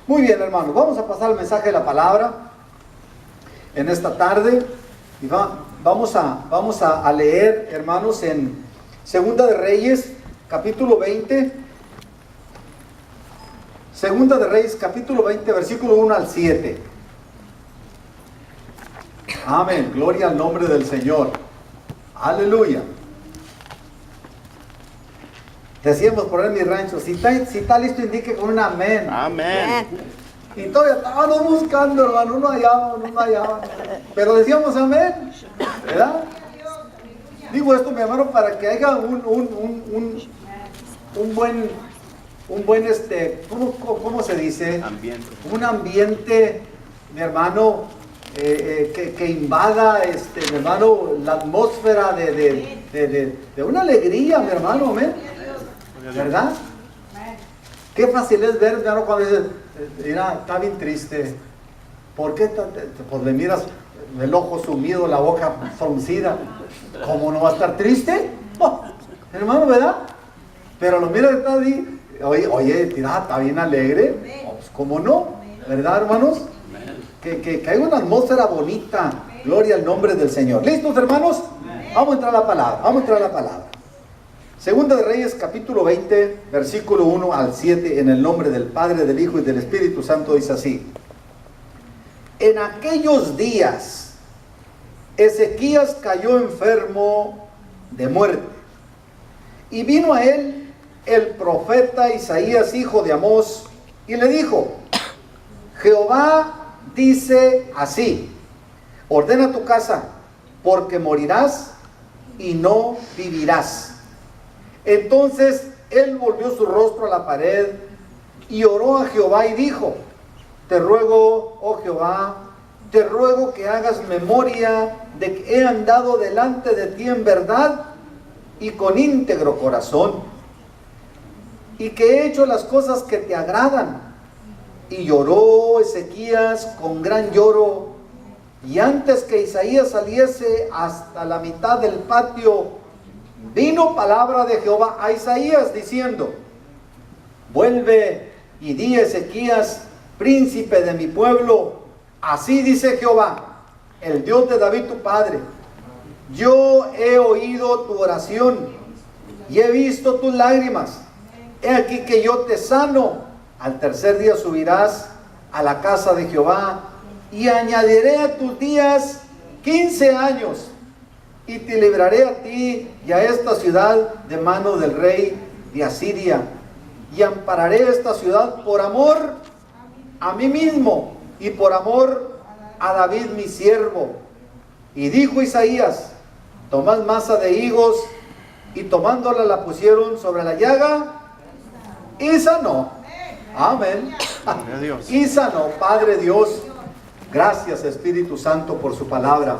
Muy bien, hermanos, vamos a pasar al mensaje de la palabra en esta tarde y vamos a leer, hermanos, en Segunda de Reyes, capítulo 20. Segunda de Reyes, capítulo 20, versículo 1 al 7. Amén, gloria al nombre del Señor. Aleluya. Decíamos por ahí en mi rancho, si está listo, indique con un amén. Amén. Y todavía estábamos buscando, hermano, no hallaba. Pero decíamos amén, ¿verdad? Digo esto, mi hermano, para que haya un buen, ¿cómo se dice? Ambiente. Un ambiente, mi hermano, que invada, mi hermano, la atmósfera de una alegría, mi hermano, amén. ¿Verdad? Qué fácil es ver, mi hermano, cuando dices, mira, está bien triste. ¿Por qué? Pues le miras el ojo sumido, la boca fruncida. ¿Cómo no va a estar triste? Oh, hermano, ¿verdad? Pero lo mira, está ahí. Oye, mira, está bien alegre. Oh, pues, ¿cómo no? ¿Verdad, hermanos? Que hay una atmósfera bonita. Gloria al nombre del Señor. ¿Listos, hermanos? Vamos a entrar a la palabra. Segunda de Reyes, capítulo 20, versículo 1 al 7, en el nombre del Padre, del Hijo y del Espíritu Santo, dice así. En aquellos días, Ezequías cayó enfermo de muerte, y vino a él el profeta Isaías, hijo de Amós, y le dijo, Jehová dice así, ordena tu casa, porque morirás y no vivirás. Entonces él volvió su rostro a la pared y oró a Jehová y dijo, te ruego, oh Jehová, te ruego que hagas memoria de que he andado delante de ti en verdad y con íntegro corazón, y que he hecho las cosas que te agradan. Y lloró Ezequías con gran lloro, y antes que Isaías saliese hasta la mitad del patio, vino palabra de Jehová a Isaías diciendo, vuelve y di a Ezequías, príncipe de mi pueblo, así dice Jehová, el Dios de David tu padre, yo he oído tu oración y he visto tus lágrimas, he aquí que yo te sano, al tercer día subirás a la casa de Jehová y añadiré a tus días 15 años. Y te libraré a ti y a esta ciudad de mano del rey de Asiria. Y ampararé esta ciudad por amor a mí mismo y por amor a David mi siervo. Y dijo Isaías, tomad masa de higos, y tomándola la pusieron sobre la llaga y sanó. Amén. Y sanó. Padre Dios, gracias Espíritu Santo por su palabra.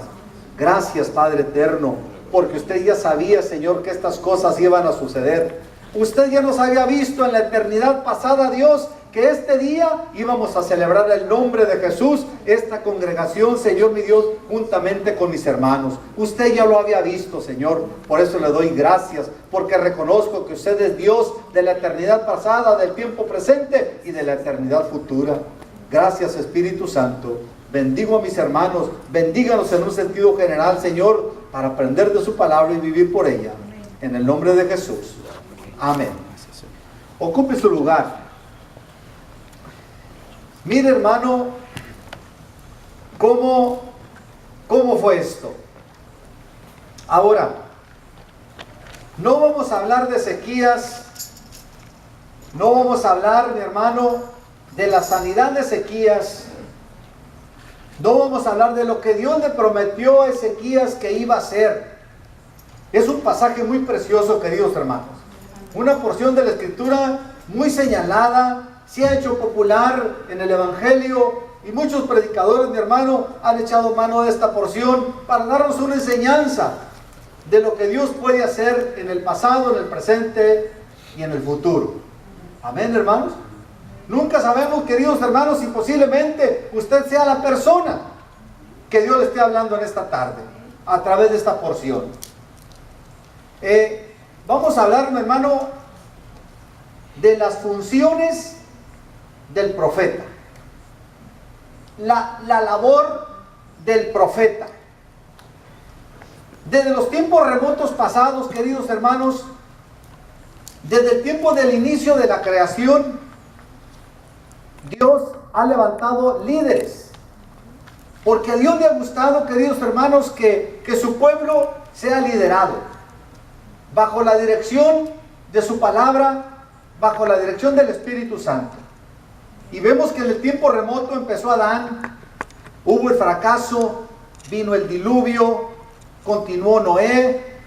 Gracias, Padre eterno, porque usted ya sabía, Señor, que estas cosas iban a suceder. Usted ya nos había visto en la eternidad pasada, Dios, que este día íbamos a celebrar el nombre de Jesús, esta congregación, Señor mi Dios, juntamente con mis hermanos. Usted ya lo había visto, Señor, por eso le doy gracias, porque reconozco que usted es Dios de la eternidad pasada, del tiempo presente y de la eternidad futura. Gracias, Espíritu Santo. Bendigo a mis hermanos, bendíganos en un sentido general, Señor, para aprender de su palabra y vivir por ella. En el nombre de Jesús. Amén. Ocupe su lugar. Mire, hermano, ¿cómo fue esto? Ahora, no vamos a hablar de Ezequías, no vamos a hablar, mi hermano, de la sanidad de Ezequías. No vamos a hablar de lo que Dios le prometió a Ezequías que iba a hacer. Es un pasaje muy precioso, queridos hermanos. Una porción de la Escritura muy señalada, se ha hecho popular en el Evangelio y muchos predicadores, mi hermano, han echado mano de esta porción para darnos una enseñanza de lo que Dios puede hacer en el pasado, en el presente y en el futuro. Amén, hermanos. Nunca sabemos, queridos hermanos, si posiblemente usted sea la persona que Dios le esté hablando en esta tarde, a través de esta porción. Vamos a hablar, mi hermano, de las funciones del profeta. la labor del profeta. Desde los tiempos remotos pasados, queridos hermanos, desde el tiempo del inicio de la creación, Dios ha levantado líderes. Porque a Dios le ha gustado, queridos hermanos, que su pueblo sea liderado bajo la dirección de su palabra, bajo la dirección del Espíritu Santo. Y vemos que en el tiempo remoto empezó Adán, hubo el fracaso, vino el diluvio, continuó Noé,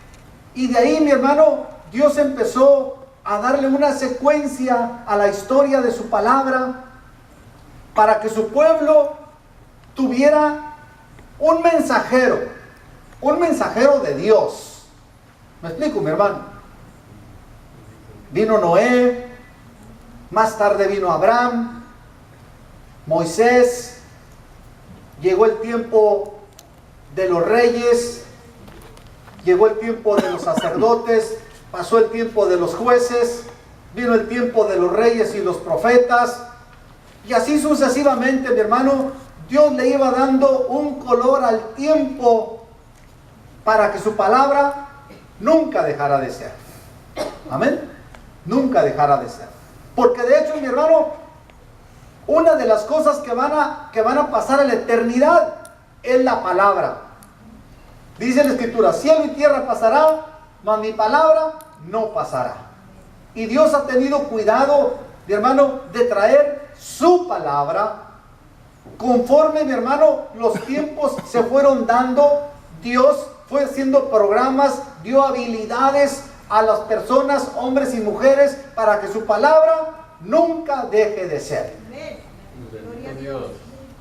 y de ahí, mi hermano, Dios empezó a darle una secuencia a la historia de su palabra para que su pueblo tuviera un mensajero de Dios. ¿Me explico, mi hermano? Vino Noé, más tarde vino Abraham, Moisés, llegó el tiempo de los reyes, llegó el tiempo de los sacerdotes, pasó el tiempo de los jueces, vino el tiempo de los reyes y los profetas, y así sucesivamente, mi hermano. Dios le iba dando un color al tiempo para que su palabra nunca dejara de ser. Amén. Nunca dejara de ser. Porque de hecho, mi hermano, una de las cosas que van a pasar en la eternidad es la palabra. Dice la Escritura: cielo y tierra pasará, mas mi palabra no pasará. Y Dios ha tenido cuidado, mi hermano, de traer su palabra. Conforme, mi hermano, los tiempos se fueron dando, Dios fue haciendo programas, dio habilidades a las personas, hombres y mujeres, para que su palabra nunca deje de ser. Gloria a Dios.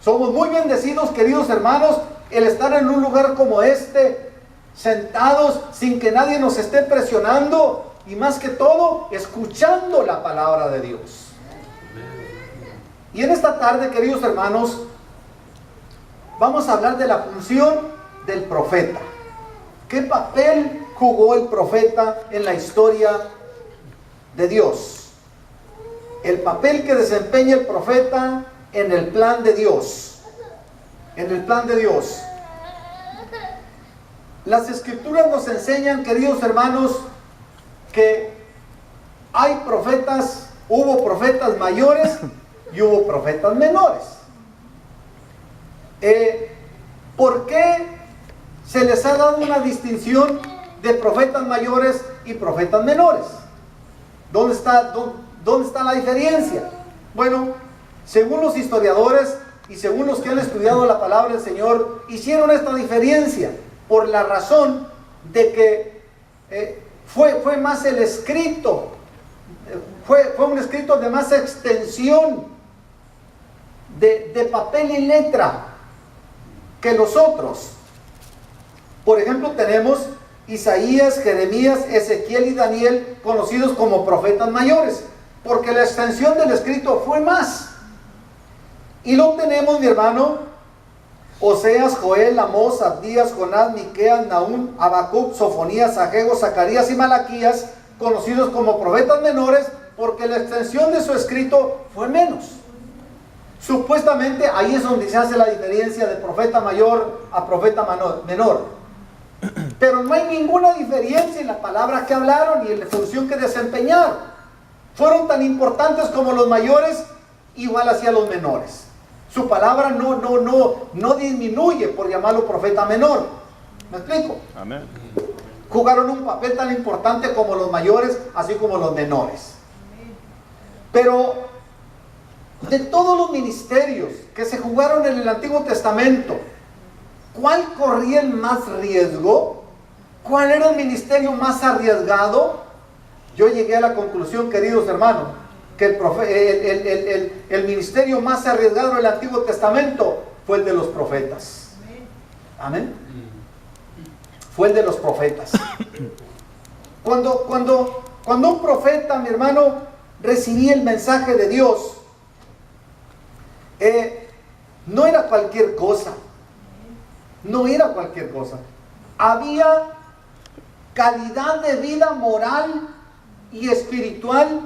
Somos muy bendecidos, queridos hermanos, el estar en un lugar como este, sentados sin que nadie nos esté presionando, y más que todo, escuchando la palabra de Dios. Y en esta tarde, queridos hermanos, vamos a hablar de la función del profeta. ¿Qué papel jugó el profeta en la historia de Dios? El papel que desempeña el profeta en el plan de Dios. En el plan de Dios. Las Escrituras nos enseñan, queridos hermanos, que hay profetas, hubo profetas mayores y hubo profetas menores. ¿Por qué se les ha dado una distinción de profetas mayores y profetas menores? ¿Dónde está la diferencia? Bueno, según los historiadores y según los que han estudiado la palabra del Señor, hicieron esta diferencia por la razón de que fue más el escrito, fue un escrito de más extensión de papel y letra que los otros. Por ejemplo, tenemos Isaías, Jeremías, Ezequiel y Daniel, conocidos como profetas mayores, porque la extensión del escrito fue más. Y lo tenemos, mi hermano, Oseas, Joel, Amós, Abdías, Jonás, Miqueas, Nahum, Habacuc, Sofonías, Ageo, Zacarías y Malaquías, conocidos como profetas menores, porque la extensión de su escrito fue menos. Supuestamente ahí es donde se hace la diferencia de profeta mayor a profeta menor. Pero no hay ninguna diferencia en la palabra que hablaron y en la función que desempeñaron. Fueron tan importantes como los mayores, igual hacia los menores. Su palabra no disminuye por llamarlo profeta menor. ¿Me explico? Amén. Jugaron un papel tan importante como los mayores, así como los menores. Pero de todos los ministerios que se jugaron en el Antiguo Testamento, ¿cuál corría el más riesgo? ¿Cuál era el ministerio más arriesgado? Yo llegué a la conclusión, queridos hermanos, que el ministerio más arriesgado en el Antiguo Testamento fue el de los profetas. Amén. Fue el de los profetas. Cuando un profeta, mi hermano, recibía el mensaje de Dios, no era cualquier cosa. No era cualquier cosa. Había calidad de vida moral y espiritual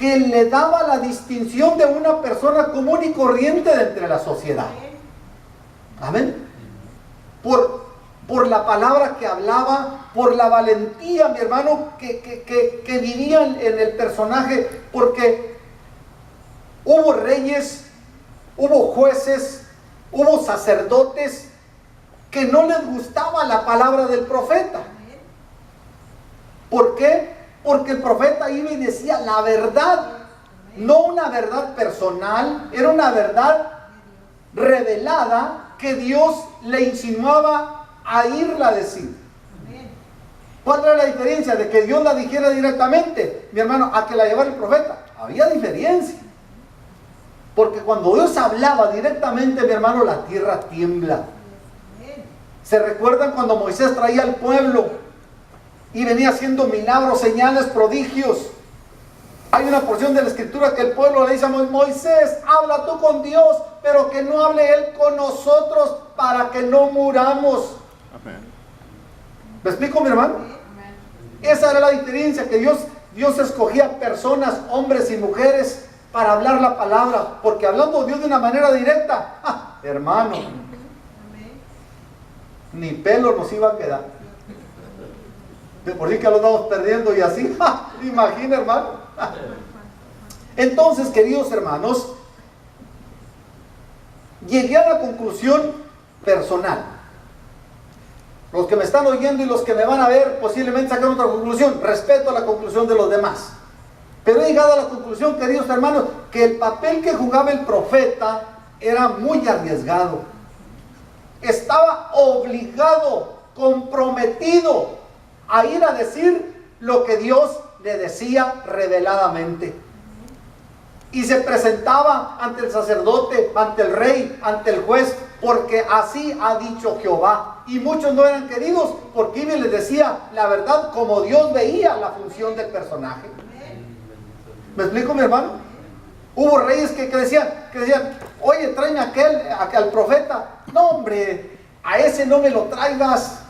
que le daba la distinción de una persona común y corriente de entre la sociedad. Amén. Por la palabra que hablaba, por la valentía, mi hermano, que vivía en el personaje, porque hubo reyes, hubo jueces, hubo sacerdotes que no les gustaba la palabra del profeta. ¿Por qué? Porque el profeta iba y decía la verdad, no una verdad personal, era una verdad revelada que Dios le insinuaba a irla a decir. ¿Cuál era la diferencia de que Dios la dijera directamente, mi hermano, a que la llevara el profeta? Había diferencia. Porque cuando Dios hablaba directamente, mi hermano, la tierra tiembla. ¿Se recuerdan cuando Moisés traía al pueblo y venía haciendo milagros, señales, prodigios? Hay una porción de la escritura que el pueblo le dice a Moisés, habla tú con Dios, pero que no hable Él con nosotros para que no muramos. Amén. ¿Me explico, mi hermano? Amén. Esa era la diferencia, que Dios escogía personas, hombres y mujeres, para hablar la palabra, porque hablando Dios de una manera directa, hermano, ni pelo nos iba a quedar. De por sí que lo estamos perdiendo y así, imagina, hermano. Entonces, queridos hermanos, llegué a la conclusión personal. Los que me están oyendo y los que me van a ver posiblemente sacan otra conclusión. Respeto a la conclusión de los demás. Pero he llegado a la conclusión, queridos hermanos, que el papel que jugaba el profeta era muy arriesgado. Estaba obligado, comprometido a ir a decir lo que Dios le decía reveladamente. Y se presentaba ante el sacerdote, ante el rey, ante el juez, porque así ha dicho Jehová. Y muchos no eran queridos porque iba y les decía la verdad como Dios veía la función del personaje. ¿Me explico, mi hermano? Hubo reyes que decían, oye, tráeme aquel profeta. No, hombre, a ese no me lo traigas.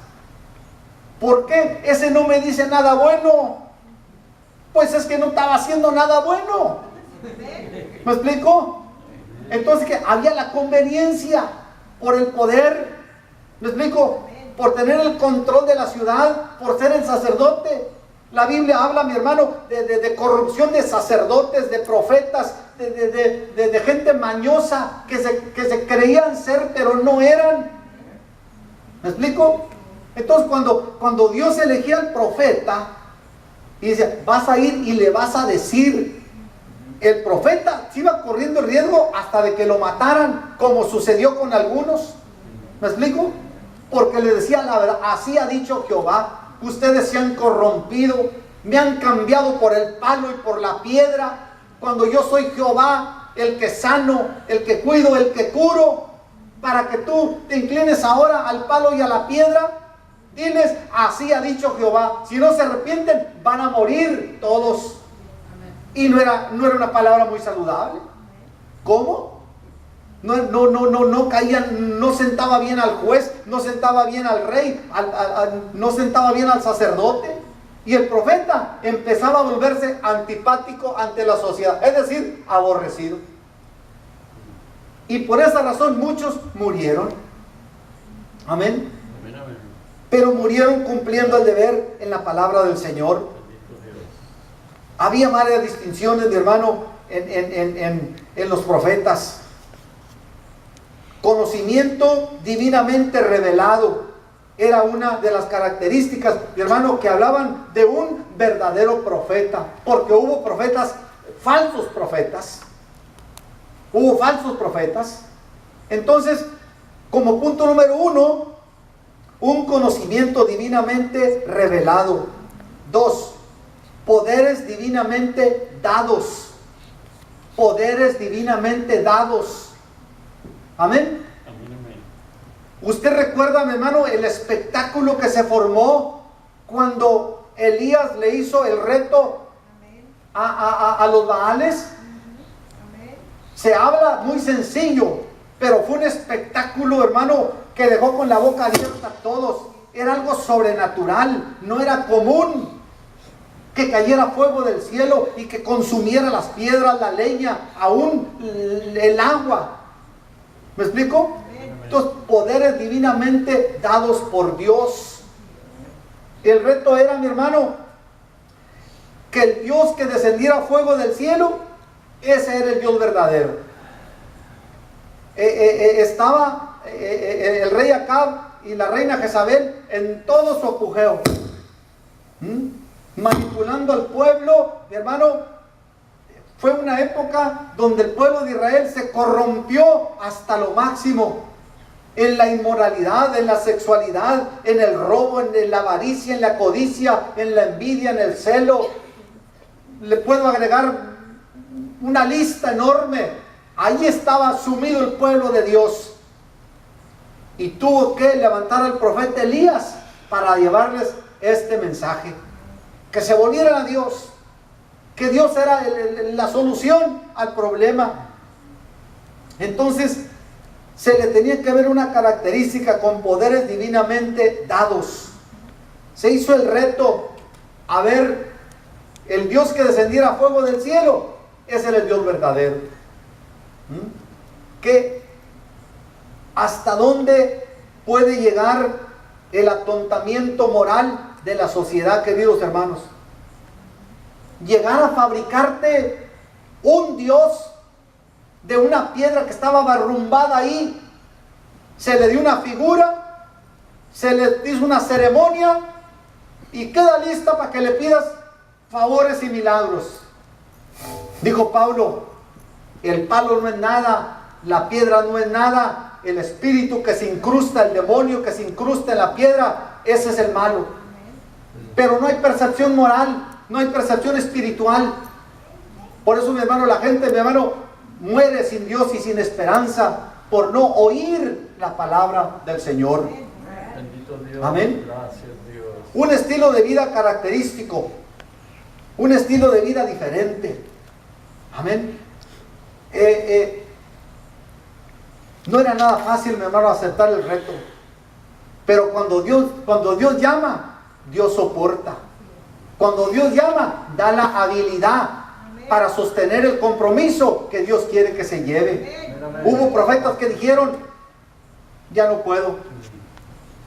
¿Por qué? Ese no me dice nada bueno. Pues es que no estaba haciendo nada bueno. ¿Me explico? Entonces que había la conveniencia por el poder. ¿Me explico? Por tener el control de la ciudad, por ser el sacerdote. La Biblia habla, mi hermano, de corrupción de sacerdotes, de profetas, de gente mañosa que se creían ser, pero no eran. ¿Me explico? Entonces cuando Dios elegía al profeta y dice, vas a ir y le vas a decir, el profeta se iba corriendo el riesgo hasta de que lo mataran, como sucedió con algunos. ¿Me explico? Porque le decía la verdad, así ha dicho Jehová. Ustedes se han corrompido, me han cambiado por el palo y por la piedra, cuando yo soy Jehová, el que sano, el que cuido, el que curo, para que tú te inclines ahora al palo y a la piedra. Diles, así ha dicho Jehová. Si no se arrepienten, van a morir todos. Y no era una palabra muy saludable. ¿Cómo? No caían, no sentaba bien al juez, no sentaba bien al rey, no sentaba bien al sacerdote. Y el profeta empezaba a volverse antipático ante la sociedad, es decir, aborrecido. Y por esa razón muchos murieron. Amén. Pero murieron cumpliendo el deber en la palabra del Señor. Había varias distinciones, mi hermano, en los profetas. Conocimiento divinamente revelado era una de las características, mi hermano, que hablaban de un verdadero profeta, porque hubo profetas, falsos profetas. Hubo falsos profetas. Entonces, como punto número 1, un conocimiento divinamente revelado. 2, poderes divinamente dados. Poderes divinamente dados. Amén. Usted recuerda, mi hermano, el espectáculo que se formó cuando Elías le hizo el reto a los Baales. Se habla muy sencillo, pero fue un espectáculo, hermano, que dejó con la boca abierta a todos. Era algo sobrenatural, no era común. que cayera fuego del cielo y que consumiera las piedras, la leña, aún el agua. ¿Me explico? Estos poderes divinamente dados por Dios. El reto era, mi hermano, que el Dios que descendiera fuego del cielo, ese era el Dios verdadero. Estaba el rey Acab y la reina Jezabel en todo su apogeo, manipulando al pueblo. Mi hermano, fue una época donde el pueblo de Israel se corrompió hasta lo máximo, en la inmoralidad, en la sexualidad, en el robo, en la avaricia, en la codicia, en la envidia, en el celo. Le puedo agregar una lista enorme. Ahí estaba sumido el pueblo de Dios. Y tuvo que levantar al profeta Elías para llevarles este mensaje. Que se volvieran a Dios. Que Dios era la solución al problema. Entonces, se le tenía que ver una característica con poderes divinamente dados. Se hizo el reto a ver el Dios que descendiera a fuego del cielo. Ese era el Dios verdadero. Que hasta dónde puede llegar el atontamiento moral de la sociedad, queridos hermanos. Llegar a fabricarte un Dios de una piedra que estaba barrumbada ahí. Se le dio una figura, se le hizo una ceremonia y queda lista para que le pidas favores y milagros. Dijo Pablo, el palo no es nada, la piedra no es nada, el espíritu que se incrusta, el demonio que se incrusta en la piedra, ese es el malo. Pero no hay percepción moral, no hay percepción espiritual. Por eso, mi hermano, la gente, mi hermano, muere sin Dios y sin esperanza por no oír la palabra del Señor. Bendito Dios. Amén. Gracias, Dios. Un estilo de vida característico, un estilo de vida diferente. Amén. No era nada fácil, mi hermano, aceptar el reto. Pero cuando Dios llama, Dios soporta. Cuando Dios llama, da la habilidad para sostener el compromiso que Dios quiere que se lleve. Hubo profetas que dijeron, ya no puedo.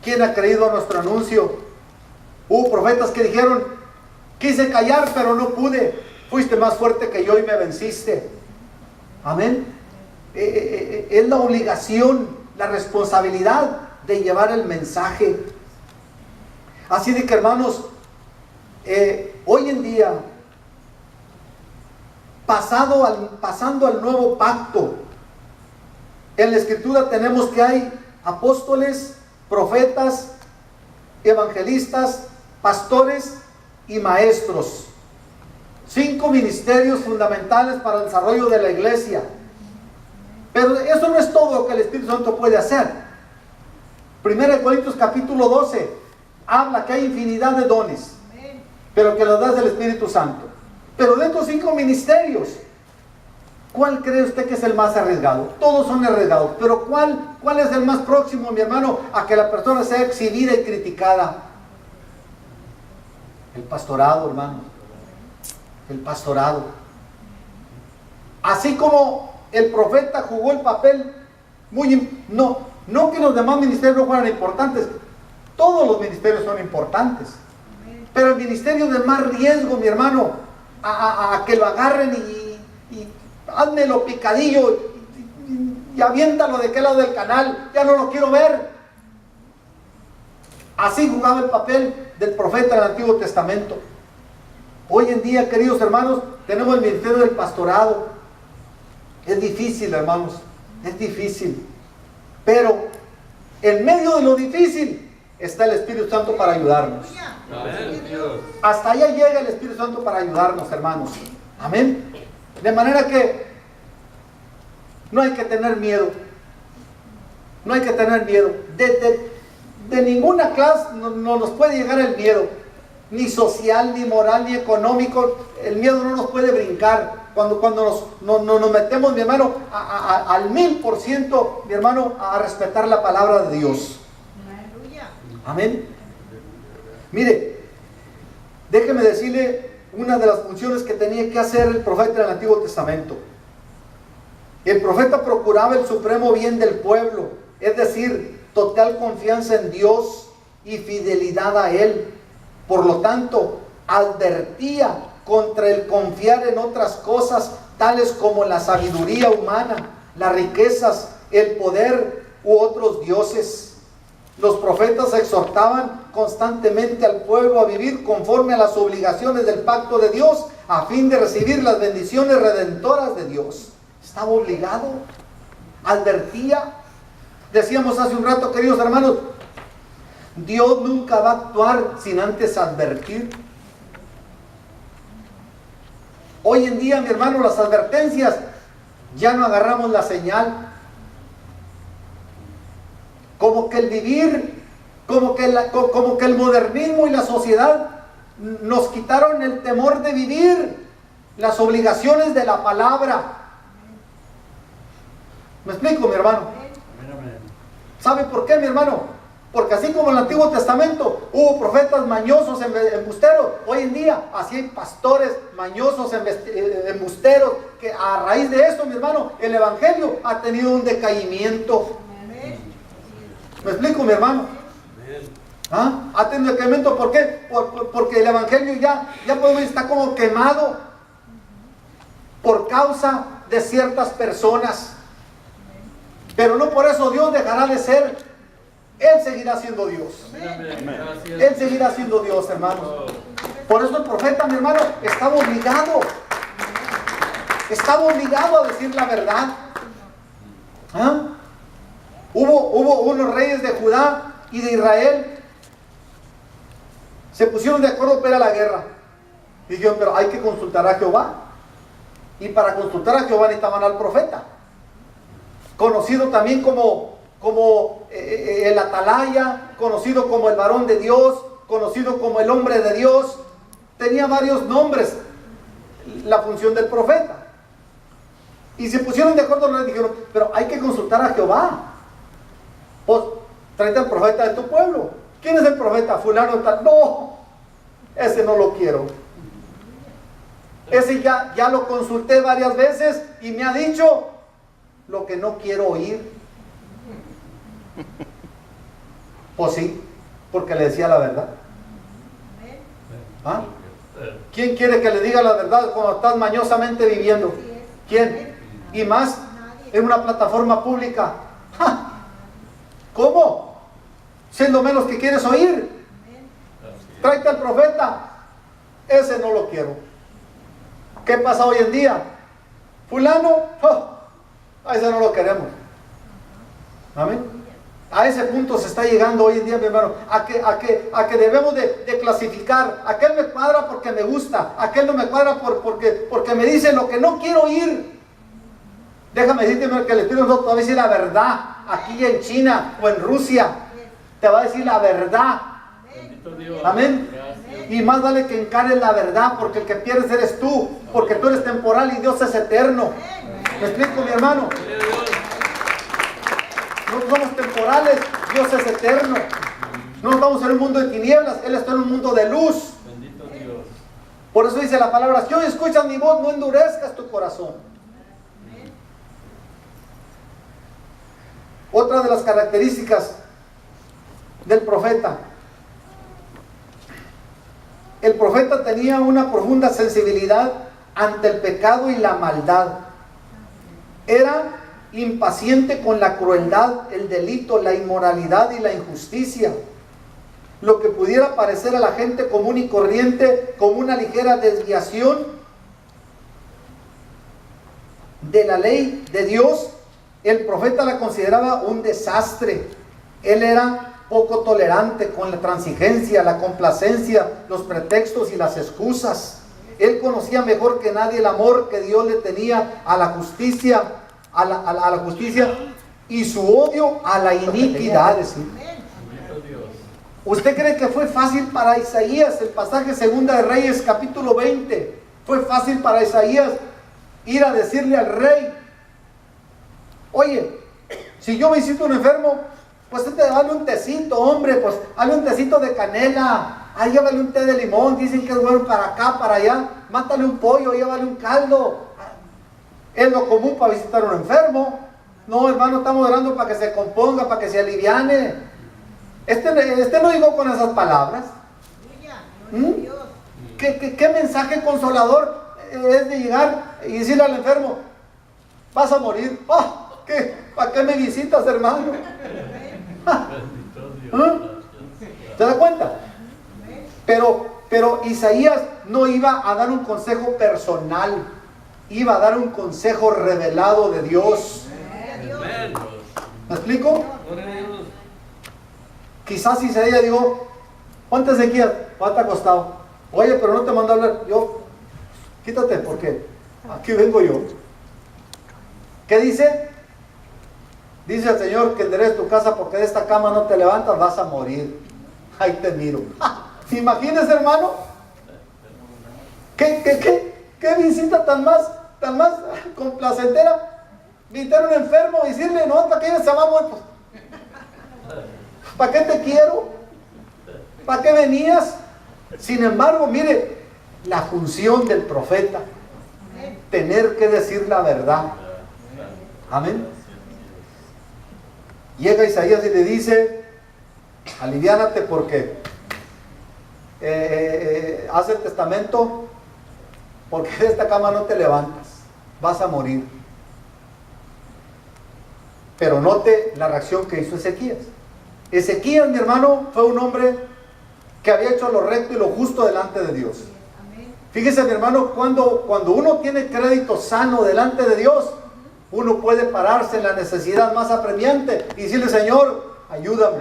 ¿Quién ha creído a nuestro anuncio? Hubo profetas que dijeron, quise callar pero no pude. Fuiste más fuerte que yo y me venciste. Amén. Es la obligación, la responsabilidad de llevar el mensaje. Así de que, hermanos, hoy en día, pasando al nuevo pacto, en la Escritura tenemos que hay apóstoles, profetas, evangelistas, pastores y maestros. 5 ministerios fundamentales para el desarrollo de la iglesia. Pero eso no es todo lo que el Espíritu Santo puede hacer. 1 Corintios capítulo 12 habla que hay infinidad de dones, pero que los da el Espíritu Santo. Pero de estos 5 ministerios, ¿cuál cree usted que es el más arriesgado? Todos son arriesgados, pero ¿cuál es el más próximo, mi hermano, a que la persona sea exhibida y criticada? El pastorado, hermano. El pastorado. Así como el profeta jugó el papel no que los demás ministerios no fueran importantes, todos los ministerios son importantes, pero el ministerio de más riesgo, mi hermano, a que lo agarren y házmelo picadillo y aviéntalo de qué lado del canal, ya no lo quiero ver. Así jugaba el papel del profeta del Antiguo Testamento. Hoy en día, queridos hermanos, tenemos el ministerio del pastorado. Es difícil, hermanos, es difícil. Pero en medio de lo difícil está el Espíritu Santo para ayudarnos. Amén, Dios. Hasta allá llega el Espíritu Santo para ayudarnos, hermanos. Amén. De manera que no hay que tener miedo. No hay que tener miedo. De ninguna clase no nos puede llegar el miedo. Ni social, ni moral, ni económico. El miedo no nos puede brincar. Cuando nos metemos, mi hermano, al 1000%, mi hermano, a respetar la palabra de Dios. Amén. Mire, déjeme decirle una de las funciones que tenía que hacer el profeta en el Antiguo Testamento. El profeta procuraba el supremo bien del pueblo, es decir, total confianza en Dios y fidelidad a Él. Por lo tanto, advertía contra el confiar en otras cosas, tales como la sabiduría humana, las riquezas, el poder u otros dioses. Los profetas exhortaban constantemente al pueblo a vivir conforme a las obligaciones del pacto de Dios, a fin de recibir las bendiciones redentoras de Dios. Estaba obligado, advertía. Decíamos hace un rato, queridos hermanos, Dios nunca va a actuar sin antes advertir. Hoy en día, mi hermano, las advertencias, ya no agarramos la señal. Como que el vivir, como que el modernismo y la sociedad nos quitaron el temor de vivir las obligaciones de la palabra. ¿Me explico, mi hermano? ¿Sabe por qué, mi hermano? Porque así como en el Antiguo Testamento hubo profetas mañosos, embusteros, hoy en día así hay pastores mañosos, embusteros, que a raíz de eso, mi hermano, el Evangelio ha tenido un decaimiento. ¿Me explico, mi hermano? ¿Ah? Ha tenido un decaimiento, ¿por qué? Porque el Evangelio ya podemos decir, está como quemado por causa de ciertas personas. Pero no por eso Dios dejará de ser. Él seguirá siendo Dios. Él seguirá siendo Dios, hermanos. Por eso el profeta, mi hermano, estaba obligado a decir la verdad. ¿Ah? Hubo unos reyes de Judá y de Israel. Se pusieron de acuerdo para ir a la guerra. Y dijeron, pero hay que consultar a Jehová. Y para consultar a Jehová necesitaban al profeta, conocido también como el atalaya, conocido como el varón de Dios, conocido como el hombre de Dios. Tenía varios nombres la función del profeta. Y se pusieron de acuerdo, les dijeron, pero hay que consultar a Jehová. Pues tráete al profeta de tu pueblo. ¿Quién es el profeta? Fulano tal. No, ese no lo quiero. Ese ya lo consulté varias veces y me ha dicho lo que no quiero oír. Pues sí, porque le decía la verdad. ¿Ah? ¿Quién quiere que le diga la verdad cuando estás mañosamente viviendo? ¿Quién? Y más en una plataforma pública. ¡Ja! ¿Cómo? Si es lo menos que quieres oír. Tráete al profeta. Ese no lo quiero. ¿Qué pasa hoy en día? Fulano, a ese no lo queremos. Amén. A ese punto se está llegando hoy en día, mi hermano, a que debemos de clasificar. Aquel me cuadra porque me gusta, aquel no me cuadra porque me dice lo que no quiero oír. Déjame decirte que el Espíritu Santo te va a decir la verdad. Aquí en China o en Rusia te va a decir la verdad. Amén. Y más vale que encares la verdad, porque el que pierdes eres tú, porque tú eres temporal y Dios es eterno. ¿Me explico, mi hermano? No somos temporales, Dios es eterno. No estamos en un mundo de tinieblas, Él está en un mundo de luz. Bendito Dios. Por eso dice la palabra, si hoy escuchas mi voz, no endurezcas tu corazón. Otra de las características del profeta: el profeta tenía una profunda sensibilidad ante el pecado y la maldad. Era impaciente con la crueldad, el delito, la inmoralidad y la injusticia. Lo que pudiera parecer a la gente común y corriente como una ligera desviación de la ley de Dios, el profeta la consideraba un desastre. Él era poco tolerante con la transigencia, la complacencia, los pretextos y las excusas. Él conocía mejor que nadie el amor que Dios le tenía a la justicia, a la justicia, y su odio a la iniquidad. ¿Sí? ¿Usted cree que fue fácil para Isaías, el pasaje 2 de Reyes capítulo 20, fue fácil para Isaías ir a decirle al rey: oye, si yo visito a un enfermo, pues dale un tecito, hombre, pues dale un tecito de canela, ahí llévale un té de limón, dicen que es bueno para acá, para allá, mátale un pollo, llévale un caldo. Es lo común para visitar a un enfermo. No, hermano, estamos orando para que se componga, para que se aliviane. Este no digo con esas palabras. ¿Qué mensaje consolador es de llegar y decirle al enfermo, vas a morir? ¿Para qué me visitas, hermano? ¿Se da cuenta? Pero Isaías no iba a dar un consejo personal, iba a dar un consejo revelado de Dios. ¿Me explico? Quizás Isaías dijo, ponte Ezequías, ponte acostado. Oye, pero no te mando a hablar. Yo, quítate, porque aquí vengo yo. ¿Qué dice? Dice el Señor que endereces tu casa, porque de esta cama no te levantas, vas a morir. Ahí te miro. Imagínese, hermano. ¿Qué visita tan más complacentera? Visitar a un enfermo, decirle, no, ¿para qué se va a morir? ¿Para qué te quiero? ¿Para qué venías? Sin embargo, mire, la función del profeta, tener que decir la verdad. Amén. Llega Isaías y le dice, aliviánate porque haz el testamento, porque de esta cama no te levantas, vas a morir. Pero note la reacción que hizo Ezequías. Ezequías, mi hermano, fue un hombre que había hecho lo recto y lo justo delante de Dios. Fíjese, mi hermano, cuando uno tiene crédito sano delante de Dios, uno puede pararse en la necesidad más apremiante y decirle, Señor, ayúdame.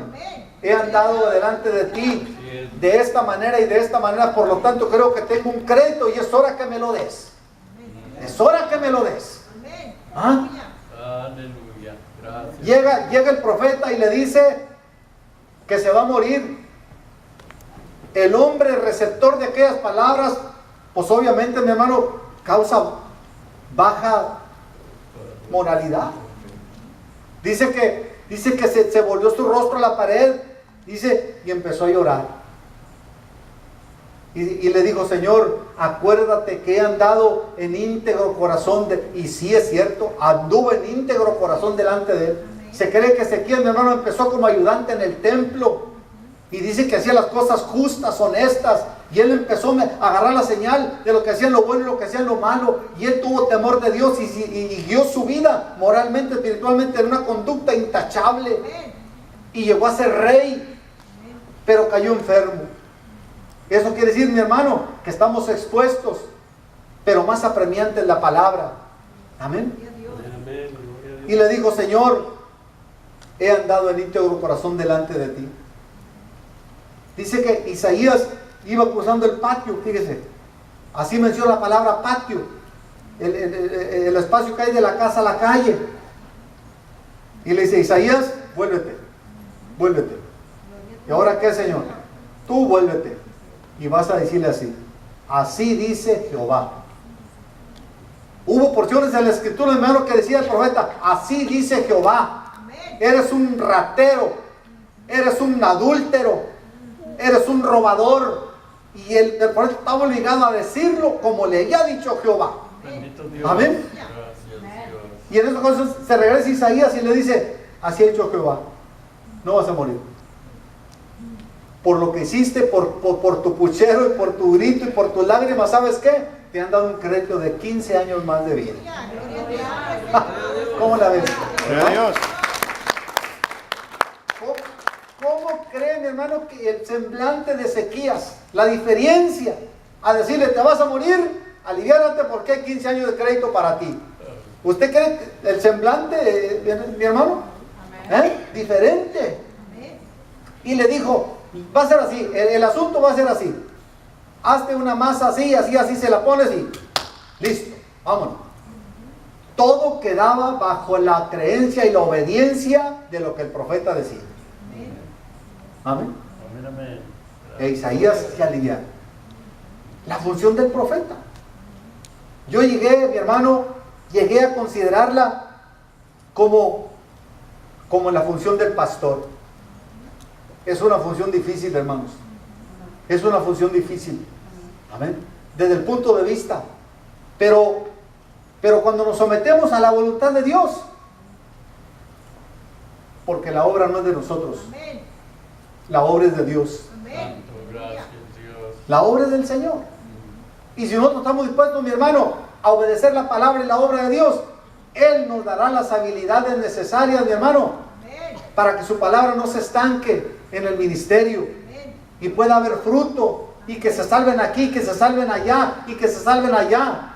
He andado delante de ti de esta manera y de esta manera, por lo tanto creo que tengo un crédito y es hora que me lo des. Es hora que me lo des. ¿Ah? Aleluya. Gracias. Llega el profeta y le dice que se va a morir. El hombre receptor de aquellas palabras, pues obviamente, mi hermano, causa baja moralidad. Dice que se volvió su rostro a la pared, dice, y empezó a llorar. Y le dijo, Señor, acuérdate que he andado en íntegro corazón, y sí es cierto, anduvo en íntegro corazón delante de él. Se cree que Ezequías, mi hermano, empezó como ayudante en el templo, y dice que hacía las cosas justas, honestas, y él empezó a agarrar la señal de lo que hacían lo bueno y lo que hacían lo malo, y él tuvo temor de Dios y guió su vida moralmente, espiritualmente, en una conducta intachable, y llegó a ser rey, pero cayó enfermo. Eso quiere decir, mi hermano, que estamos expuestos, pero más apremiante en la palabra. Amén. Y le dijo, Señor, he andado en íntegro corazón delante de ti. Dice que Isaías iba cruzando el patio, fíjese, así menciona la palabra patio, el espacio que hay de la casa a la calle. Y le dice, Isaías, vuélvete. ¿Y ahora qué, Señor? Tú vuélvete. Y vas a decirle así dice Jehová. Hubo porciones de la escritura, hermano, que decía el profeta, así dice Jehová. Eres un ratero, eres un adúltero, eres un robador. Y el profeta estaba obligado a decirlo como le había dicho Jehová. Bendito Dios. Amén. Gracias, Dios. Y en esas cosas se regresa Isaías y le dice, así ha dicho Jehová, no vas a morir. Por lo que hiciste, por tu puchero y por tu grito y por tus lágrimas, ¿sabes qué? Te han dado un crédito de 15 años más de vida. ¿Cómo la ves? Gloria a Dios. ¿Cómo cree, mi hermano, que el semblante de Ezequías, la diferencia a decirle, te vas a morir, aliviárate porque hay 15 años de crédito para ti? ¿Usted cree que el semblante, mi hermano? Diferente. Y le dijo, va a ser así, el asunto va a ser así. Hazte una masa así, así se la pones y listo, vámonos. Todo quedaba bajo la creencia y la obediencia de lo que el profeta decía. Amén. Amén. E Isaías se alivia. La función del profeta. Yo llegué, mi hermano, a considerarla como la función del pastor. es una función difícil, hermanos. Es una función difícil. Amén. Desde el punto de vista. Pero cuando nos sometemos a la voluntad de Dios, porque la obra no es de nosotros. La obra es de Dios. Santo, gracias, Dios. La obra es del Señor. Y si nosotros estamos dispuestos, mi hermano, a obedecer la palabra y la obra de Dios, Él nos dará las habilidades necesarias, mi hermano, para que su palabra no se estanque en el ministerio y pueda haber fruto, y que se salven aquí, que se salven allá, y que se salven allá,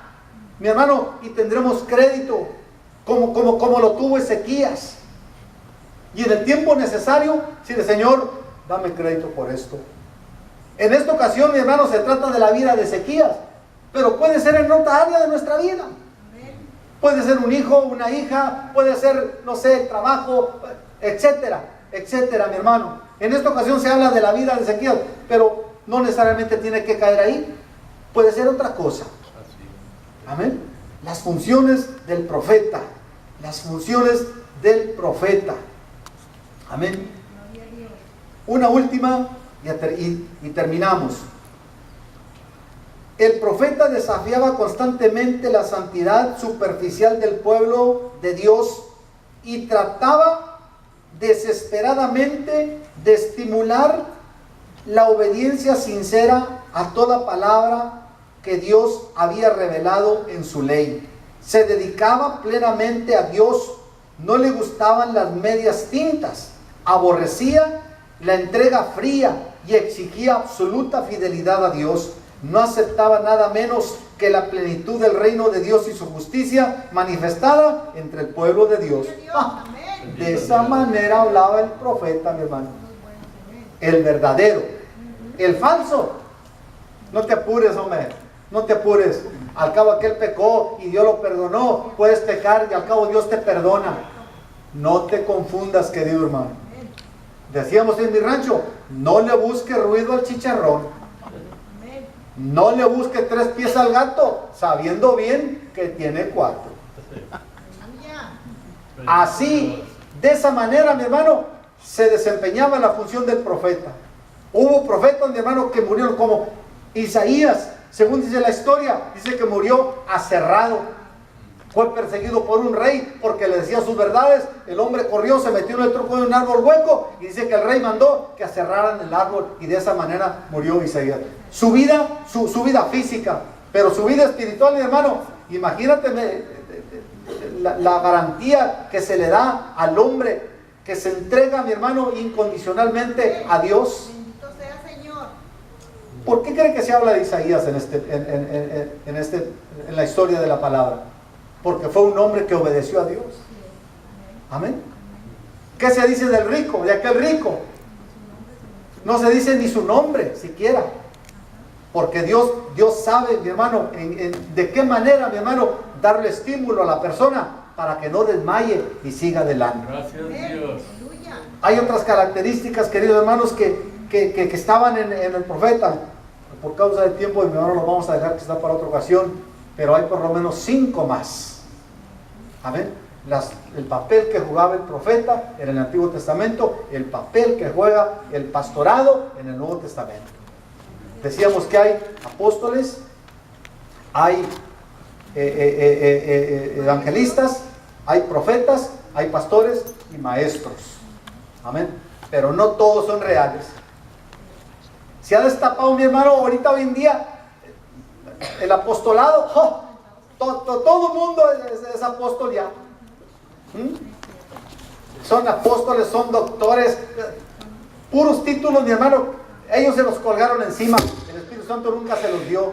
mi hermano, y tendremos crédito como lo tuvo Ezequías. Y en el tiempo necesario, decirle: Señor, dame crédito por esto. En esta ocasión, mi hermano, se trata de la vida de Ezequías, pero puede ser en otra área de nuestra vida. Puede ser un hijo, una hija, puede ser, no sé, el trabajo, etcétera, etcétera, mi hermano. En esta ocasión se habla de la vida de Ezequías, pero no necesariamente tiene que caer ahí. Puede ser otra cosa. Amén. Las funciones del profeta. Las funciones del profeta. Amén. Una última y terminamos. El profeta desafiaba constantemente la santidad superficial del pueblo de Dios y trataba desesperadamente de estimular la obediencia sincera a toda palabra que Dios había revelado en su ley. Se dedicaba plenamente a Dios, no le gustaban las medias tintas, aborrecía la entrega fría y exigía absoluta fidelidad a Dios. No aceptaba nada menos que la plenitud del reino de Dios y su justicia manifestada entre el pueblo de Dios. De esa manera hablaba el profeta, mi hermano. El verdadero. El falso, no te apures, hombre, no te apures. Al cabo aquel pecó y Dios lo perdonó. Puedes pecar y al cabo Dios te perdona. No te confundas, querido hermano. Decíamos en mi rancho: no le busque ruido al chicharrón. No le busque 3 pies al gato, sabiendo bien que tiene 4. Así, de esa manera, mi hermano, se desempeñaba la función del profeta. Hubo profetas, mi hermano, que murieron, como Isaías, según dice la historia, dice que murió aserrado. Fue perseguido por un rey porque le decía sus verdades. El hombre corrió, se metió en el tronco de un árbol hueco y dice que el rey mandó que aserraran el árbol, y de esa manera murió Isaías. Su vida física, pero su vida espiritual, mi hermano, imagínate la garantía que se le da al hombre que se entrega, mi hermano, incondicionalmente a Dios. Bendito sea, Señor. ¿Por qué cree que se habla de Isaías en la historia de la palabra? Porque fue un hombre que obedeció a Dios. Amén. ¿Qué se dice del rico, de aquel rico? No se dice ni su nombre siquiera. Porque Dios sabe, mi hermano, de qué manera, mi hermano, darle estímulo a la persona para que no desmaye y siga adelante. Gracias, Dios. Hay otras características, queridos hermanos, que estaban en el profeta. Por causa del tiempo, mi hermano, lo vamos a dejar que está para otra ocasión, pero hay por lo menos 5 más. Amén. El papel que jugaba el profeta en el Antiguo Testamento, el papel que juega el pastorado en el Nuevo Testamento. Decíamos que hay apóstoles, hay evangelistas, hay profetas, hay pastores y maestros. Amén. Pero no todos son reales. Se ha destapado, mi hermano, ahorita hoy en día el apostolado. Todo el mundo es apóstol ya. Son apóstoles, son doctores, puros títulos, mi hermano. Ellos se los colgaron encima. El Espíritu Santo nunca se los dio.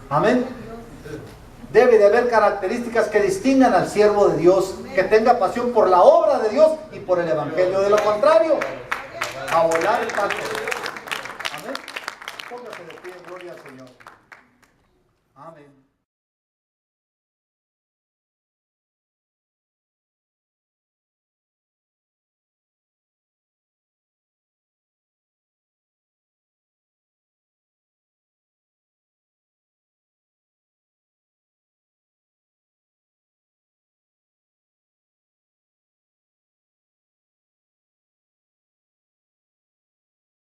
Amén. Debe de haber características que distingan al siervo de Dios, que tenga pasión por la obra de Dios y por el evangelio. De lo contrario, a volar el pato.